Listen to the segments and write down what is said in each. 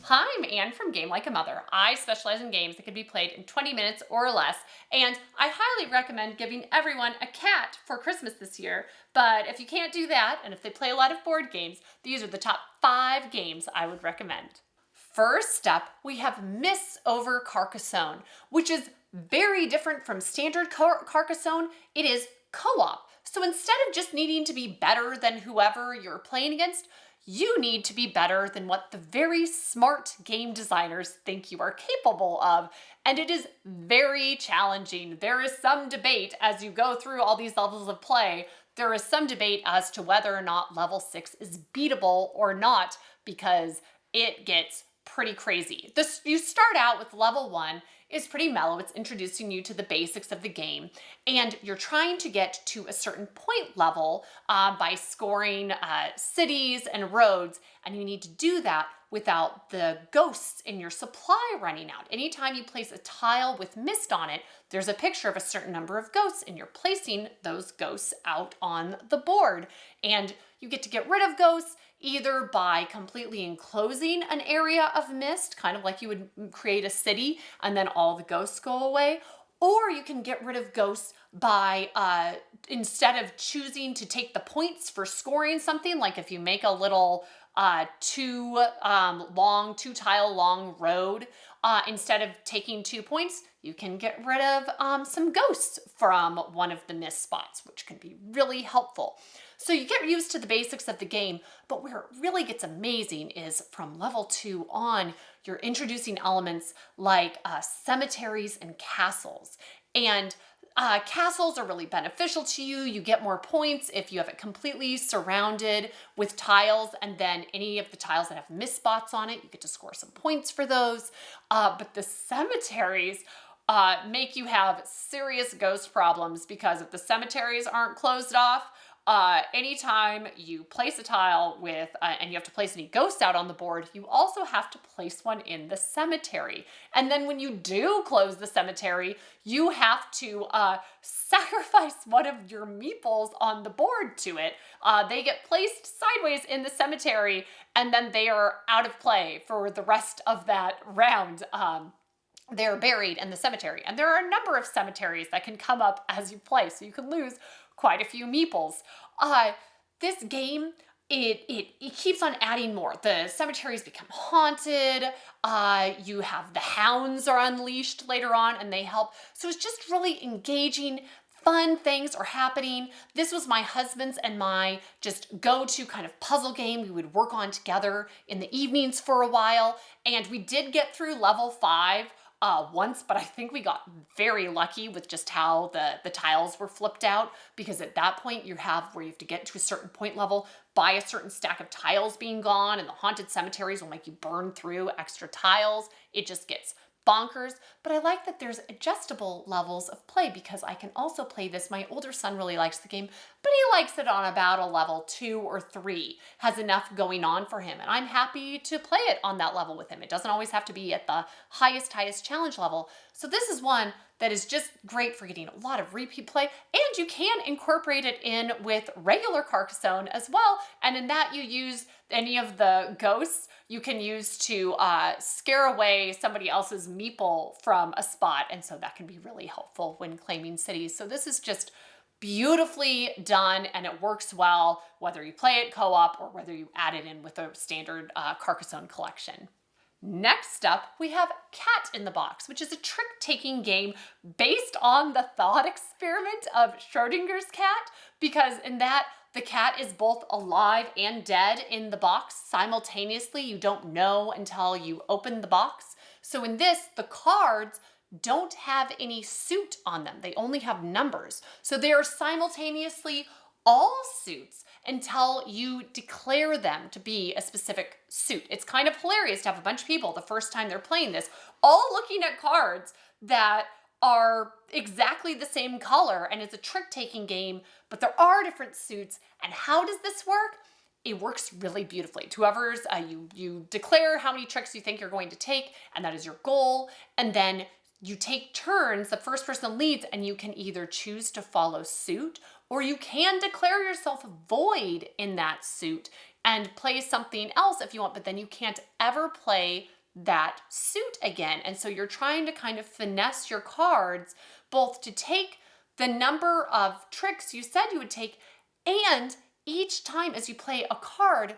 Hi, I'm Anne from Game Like a Mother. I specialize in games that can be played in 20 minutes or less, and I highly recommend giving everyone a cat for Christmas this year. But if you can't do that, and if they play a lot of board games, these are the top 5 games I would recommend. First up, we have Miss over Carcassonne, which is very different from standard Carcassonne. It is co-op. So instead of just needing to be better than whoever you're playing against, you need to be better than what the very smart game designers think you are capable of. And it is very challenging. There is some debate as you go through all these levels of play. There is some debate as to whether or not level 6 is beatable or not, because it gets pretty crazy. You start out with level 1 is pretty mellow. It's introducing you to the basics of the game, and you're trying to get to a certain point level by scoring cities and roads, and you need to do that without the ghosts in your supply running out. Anytime you place a tile with mist on it, there's a picture of a certain number of ghosts, and you're placing those ghosts out on the board. And you get to get rid of ghosts either by completely enclosing an area of mist, kind of like you would create a city and then all the ghosts go away, or you can get rile of ghosts by, instead of choosing to take the points for scoring something, like if you make a little two tile long road, instead of taking 2 points, you can get rid of some ghosts from one of the mist spots, which can be really helpful. So you get used to the basics of the game, but where it really gets amazing is from level 2 on, you're introducing elements like cemeteries and castles. And castles are really beneficial to you. You get more points if you have it completely surrounded with tiles, and then any of the tiles that have mist spots on it, you get to score some points for those. But the cemeteries make you have serious ghost problems, because if the cemeteries aren't closed off, anytime you place a tile with, and you have to place any ghosts out on the board, you also have to place one in the cemetery. And then when you do close the cemetery, you have to sacrifice one of your meeples on the board to it. They get placed sideways in the cemetery, and then they are out of play for the rest of that round. They're buried in the cemetery. And there are a number of cemeteries that can come up as you play, so you can lose quite a few meeples. This game, it keeps on adding more. The cemeteries become haunted. You have the hounds are unleashed later on, and they help. So it's just really engaging. Fun things are happening. This was my husband's and my just go-to kind of puzzle game we would work on together in the evenings for a while. And we did get through level 5 once, but I think we got very lucky with just how the tiles were flipped out, because at that point you have where you have to get to a certain point level by a certain stack of tiles being gone, and the haunted cemeteries will make you burn through extra tiles. It just gets bonkers. But I like that there's adjustable levels of play, because I can also play this. My older son really likes the game, but he likes it on about a level 2 or 3, has enough going on for him, and I'm happy to play it on that level with him. It doesn't always have to be at the highest challenge level. So this is one that is just great for getting a lot of repeat play, and you can incorporate it in with regular Carcassonne as well. And in that, you use any of the ghosts you can use to scare away somebody else's meeple from a spot, and so that can be really helpful when claiming cities. So this is just beautifully done, and it works well whether you play it co-op or whether you add it in with a standard Carcassonne collection. Next up, we have Cat in the Box, which is a trick-taking game based on the thought experiment of Schrodinger's cat, because in that, the cat is both alive and dead in the box simultaneously. You don't know until you open the box. So in this, the cards don't have any suit on them. They only have numbers. So they are simultaneously all suits until you declare them to be a specific suit. It's kind of hilarious to have a bunch of people the first time they're playing this, all looking at cards that are exactly the same color, and it's a trick-taking game, but there are different suits. And how does this work? It works really beautifully. To whoever's, you declare how many tricks you think you're going to take, and that is your goal, and then you take turns. The first person leads, and you can either choose to follow suit, or you can declare yourself void in that suit and play something else if you want, but then you can't ever play that suit again. And so you're trying to kind of finesse your cards both to take the number of tricks you said you would take, and each time as you play a card,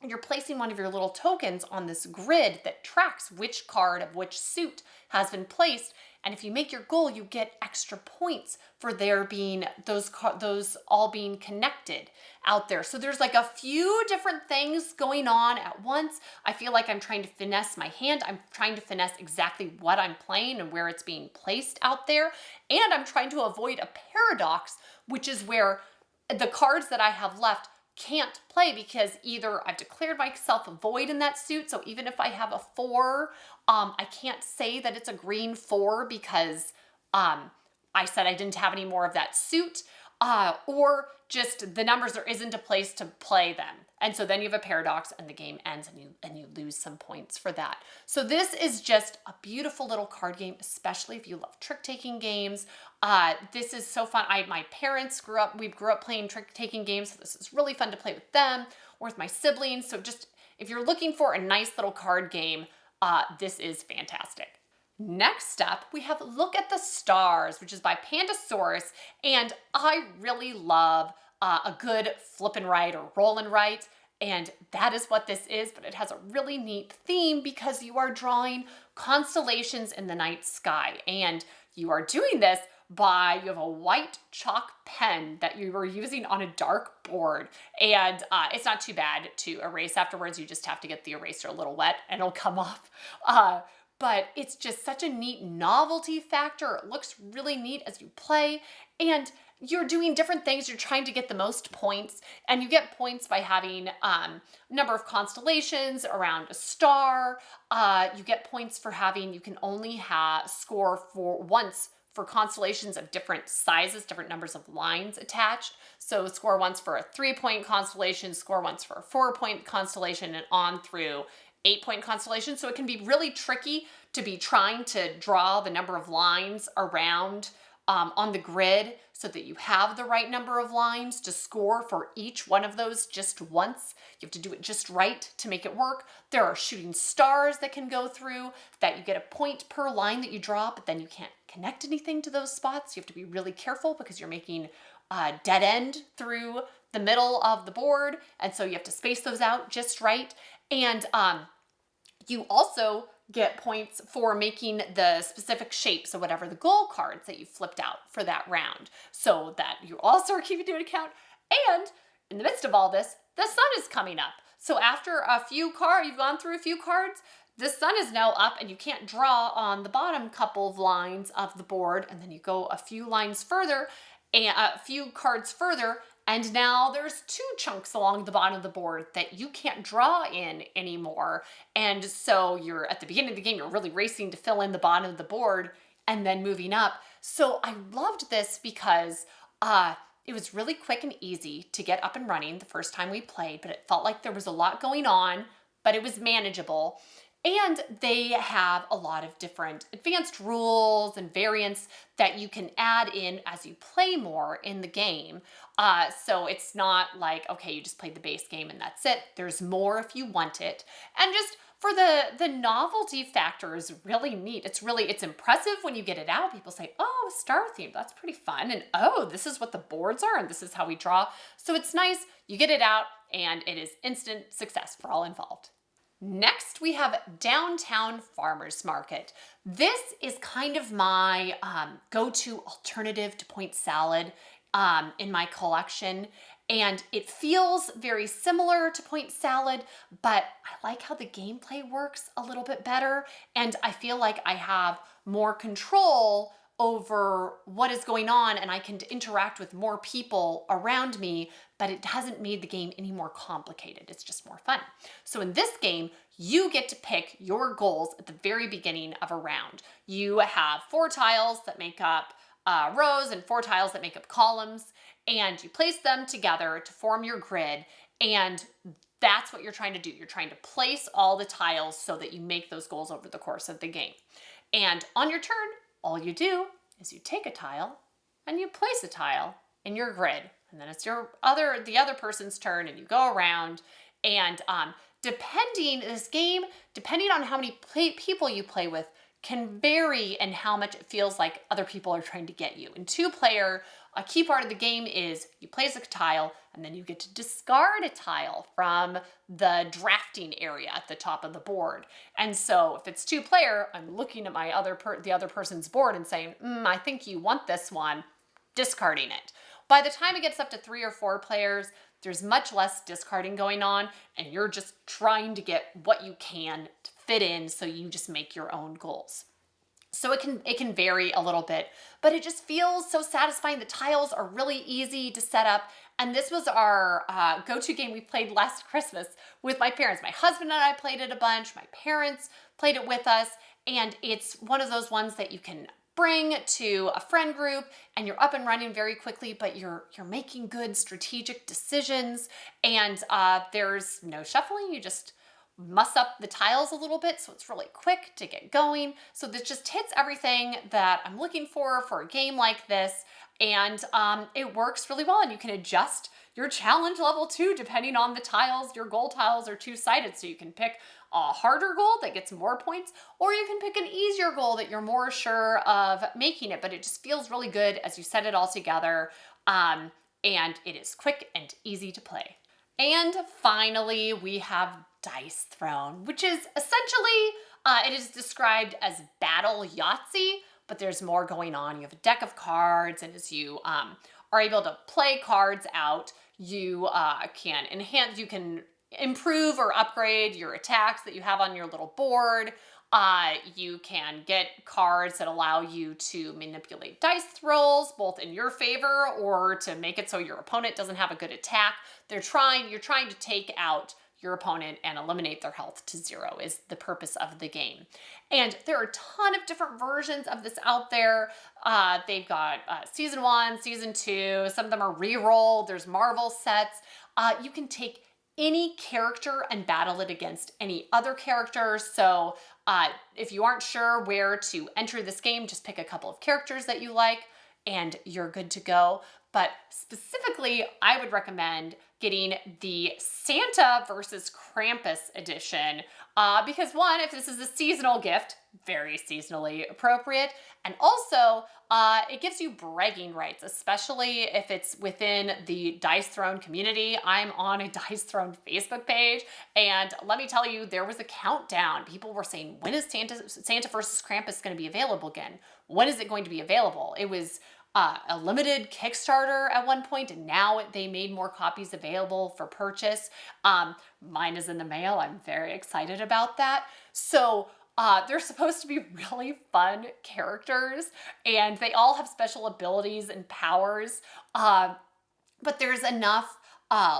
you're placing one of your little tokens on this grid that tracks which card of which suit has been placed. And if you make your goal, you get extra points for there being those all being connected out there. So there's like a few different things going on at once. I feel like I'm trying to finesse my hand. I'm trying to finesse exactly what I'm playing and where it's being placed out there. And I'm trying to avoid a paradox, which is where the cards that I have left can't play because either I've declared myself a void in that suit. So even if I have a 4, I can't say that it's a green 4 because I said I didn't have any more of that suit, or just the numbers, there isn't a place to play them. And so then you have a paradox and the game ends and you lose some points for that. So this is just a beautiful little card game, especially if you love trick-taking games. This is so fun. My parents grew up playing trick-taking games, so this is really fun to play with them or with my siblings. So just if you're looking for a nice little card game, this is fantastic. Next up, we have Look at the Stars, which is by Pandasaurus, and I really love a good flip and write or roll and write, and that is what this is, but it has a really neat theme because you are drawing constellations in the night sky, and you are doing this you have a white chalk pen that you are using on a dark board, and it's not too bad to erase afterwards. You just have to get the eraser a little wet and it'll come off. But it's just such a neat novelty factor. It looks really neat as you play, and you're doing different things. You're trying to get the most points, and you get points by having number of constellations around a star. You get points for you can only score for once for constellations of different sizes, different numbers of lines attached. So score once for a 3-point constellation, score once for a 4-point constellation, and on through 8-point constellation. So it can be really tricky to be trying to draw the number of lines around on the grid so that you have the right number of lines to score for each one of those just once. You have to do it just right to make it work. There are shooting stars that can go through that you get a point per line that you draw, but then you can't connect anything to those spots. You have to be really careful because you're making a dead end through the middle of the board. And so you have to space those out just right. And you also get points for making the specific shapes or whatever the goal cards that you flipped out for that round, so that you also are keeping to an account. And in the midst of all this, the sun is coming up. So after you've gone through a few cards, the sun is now up and you can't draw on the bottom couple of lines of the board. And then you go a few lines further, and a few cards further, and now there's 2 chunks along the bottom of the board that you can't draw in anymore. And so you're at the beginning of the game, you're really racing to fill in the bottom of the board and then moving up. So I loved this because it was really quick and easy to get up and running the first time we played, but it felt like there was a lot going on, but it was manageable. And they have a lot of different advanced rules and variants that you can add in as you play more in the game. So it's not like, okay, you just played the base game and that's it. There's more if you want it. And just for the novelty factor is really neat. It's impressive when you get it out. People say, oh, star theme, that's pretty fun. And oh, this is what the boards are and this is how we draw. So it's nice. You get it out and it is instant success for all involved. Next, we have Downtown Farmers Market. This is kind of my go-to alternative to point salad in my collection. And it feels very similar to point salad, but I like how the gameplay works a little bit better. And I feel like I have more control over what is going on and I can interact with more people around me, but it hasn't made the game any more complicated. It's just more fun. So in this game, you get to pick your goals at the very beginning of a round. You have 4 tiles that make up rows and 4 tiles that make up columns, and you place them together to form your grid, and that's what you're trying to do. You're trying to place all the tiles so that you make those goals over the course of the game. And on your turn, all you do is you take a tile and you place a tile in your grid. And then it's the other person's turn and you go around And depending on how many people you play with, can vary in how much it feels like other people are trying to get you. In 2-player, a key part of the game is you place a tile and then you get to discard a tile from the drafting area at the top of the board. And so if it's 2-player, I'm looking at the other person's board and saying, I think you want this one, discarding it. By the time it gets up to 3 or 4 players, there's much less discarding going on, and you're just trying to get what you can to fit in, so you just make your own goals. So it can vary a little bit, but it just feels so satisfying. The tiles are really easy to set up, and this was our go-to game we played last Christmas with my parents. My husband and I played it a bunch. My parents played it with us, and it's one of those ones that you can bring to a friend group and you're up and running very quickly, but you're making good strategic decisions, and there's no shuffling. You just muss up the tiles a little bit, so it's really quick to get going. So this just hits everything that I'm looking for a game like this, and it works really well, and you can adjust your challenge level too, depending on the tiles. Your goal tiles are 2-sided, so you can pick a harder goal that gets more points, or you can pick an easier goal that you're more sure of making it, but it just feels really good as you set it all together, and it is quick and easy to play. And finally, we have Dice Throne, which is essentially, it is described as Battle Yahtzee, but there's more going on. You have a deck of cards, and as you are able to play cards out, you can improve or upgrade your attacks that you have on your little board. You can get cards that allow you to manipulate dice rolls, both in your favor or to make it so your opponent doesn't have a good attack. You're trying to take out your opponent and eliminate their health to 0 is the purpose of the game. And there are a ton of different versions of this out there. They've got season 1, season 2, some of them are re-rolled, there's Marvel sets. You can take any character and battle it against any other character. So if you aren't sure where to enter this game, just pick a couple of characters that you like and you're good to go. But specifically, I would recommend getting the Santa versus Krampus edition because one, if this is a seasonal gift, very seasonally appropriate, and also it gives you bragging rights, especially if it's within the Dice Throne community. I'm on a Dice Throne Facebook page, and let me tell you, there was a countdown. People were saying, when is Santa versus Krampus going to be available again? When is it going to be available? It was a limited Kickstarter at one point, and now they made more copies available for purchase. Mine is in the mail. I'm very excited about that. So they're supposed to be really fun characters, and they all have special abilities and powers, but there's enough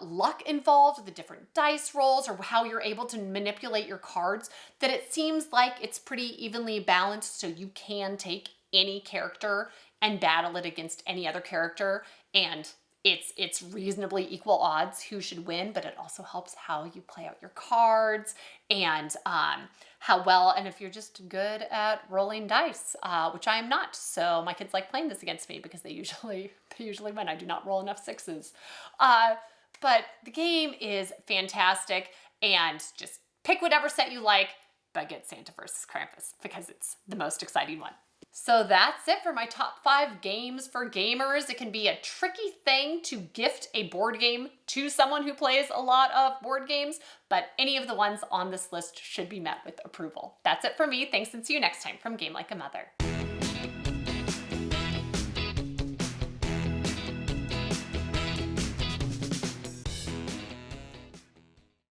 luck involved with the different dice rolls or how you're able to manipulate your cards that it seems like it's pretty evenly balanced, so you can take any character and battle it against any other character, and it's reasonably equal odds who should win, but it also helps how you play out your cards and how well, and if you're just good at rolling dice, which I am not. So my kids like playing this against me because they usually win. I do not roll enough 6s. But the game is fantastic, and just pick whatever set you like, but get Santa versus Krampus because it's the most exciting one. So that's it for my top 5 games for gamers. It can be a tricky thing to gift a board game to someone who plays a lot of board games, but any of the ones on this list should be met with approval. That's it for me. Thanks, and see you next time from Game Like a Mother.